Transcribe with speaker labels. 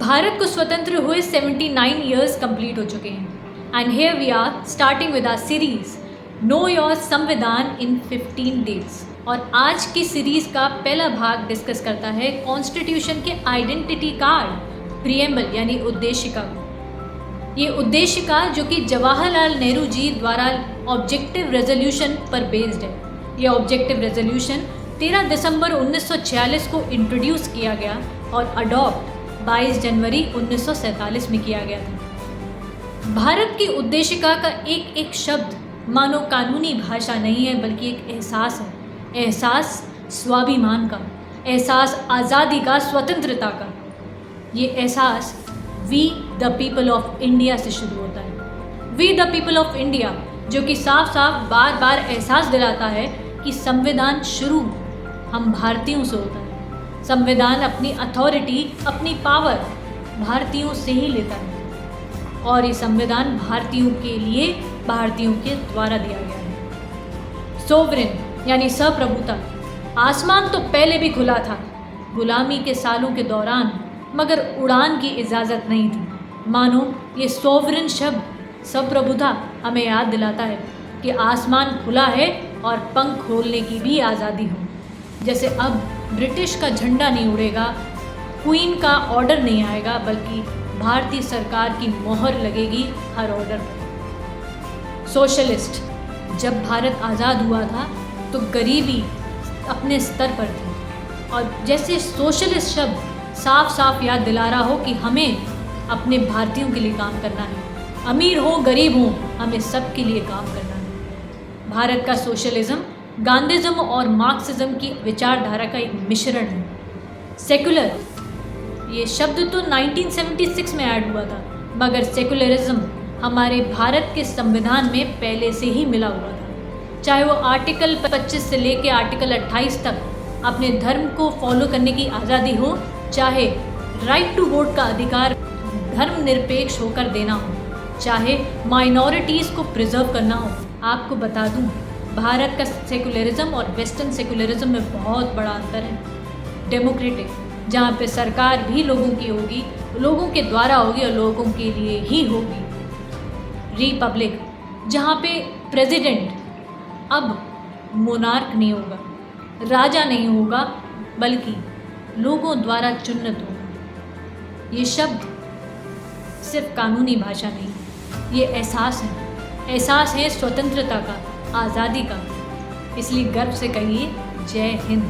Speaker 1: भारत को स्वतंत्र हुए 79 ईयर्स कंप्लीट हो चुके हैं and here we are starting with our series know your संविधान इन 15 डेज। और आज की सीरीज़ का पहला भाग डिस्कस करता है कॉन्स्टिट्यूशन के आइडेंटिटी कार्ड प्रीएम्बल यानी उद्देशिका। ये उद्देशिका जो कि जवाहरलाल नेहरू जी द्वारा ऑब्जेक्टिव रेजोल्यूशन पर बेस्ड है। यह ऑब्जेक्टिव रेजोल्यूशन 13 दिसंबर 1946 को इंट्रोड्यूस किया गया और अडॉप्ट 22 जनवरी 1947 में किया गया था। भारत की उद्देशिका का एक एक शब्द मानो कानूनी भाषा नहीं है बल्कि एक एहसास है। एहसास स्वाभिमान का, एहसास आज़ादी का, स्वतंत्रता का। ये एहसास we the people of India से शुरू होता है। We the people of India जो कि साफ साफ बार बार एहसास दिलाता है कि संविधान शुरू हम भारतीयों से होता है। संविधान अपनी अथॉरिटी, अपनी पावर भारतीयों से ही लेता है और ये संविधान भारतीयों के लिए, भारतीयों के द्वारा दिया गया है। सोवरेन यानी सप्रभुता। आसमान तो पहले भी खुला था गुलामी के सालों के दौरान, मगर उड़ान की इजाज़त नहीं थी। मानो ये सोवरेन शब्द, सप्रभुता हमें याद दिलाता है कि आसमान खुला है और पंख खोलने की भी आज़ादी हो। जैसे अब ब्रिटिश का झंडा नहीं उड़ेगा, क्वीन का ऑर्डर नहीं आएगा, बल्कि भारतीय सरकार की मोहर लगेगी हर ऑर्डर पर। सोशलिस्ट। जब भारत आज़ाद हुआ था तो गरीबी अपने स्तर पर थी और जैसे सोशलिस्ट शब्द साफ साफ याद दिला रहा हो कि हमें अपने भारतीयों के लिए काम करना है। अमीर हो गरीब हो, हमें सब के लिए काम करना है। भारत का सोशलिज्म गांधीज़्म और मार्क्सिज्म की विचारधारा का एक मिश्रण है। सेकुलर, ये शब्द तो 1976 में ऐड हुआ था, मगर सेकुलरिज्म हमारे भारत के संविधान में पहले से ही मिला हुआ था। चाहे वो आर्टिकल 25 से लेकर आर्टिकल 28 तक अपने धर्म को फॉलो करने की आज़ादी हो, चाहे राइट टू वोट का अधिकार धर्मनिरपेक्ष होकर देना हो, चाहे माइनॉरिटीज़ को प्रिजर्व करना हो। आपको बता दूं, भारत का सेकुलरिज्म और वेस्टर्न सेकुलरिज्म में बहुत बड़ा अंतर है। डेमोक्रेटिक, जहाँ पे सरकार भी लोगों की होगी, लोगों के द्वारा होगी और लोगों के लिए ही होगी। रिपब्लिक, जहाँ पे प्रेसिडेंट अब मोनार्क नहीं होगा, राजा नहीं होगा, बल्कि लोगों द्वारा चुनित होगा। ये शब्द सिर्फ कानूनी भाषा नहीं, ये एहसास है। एहसास है स्वतंत्रता का, आज़ादी का। इसलिए गर्व से कहिए जय हिंद।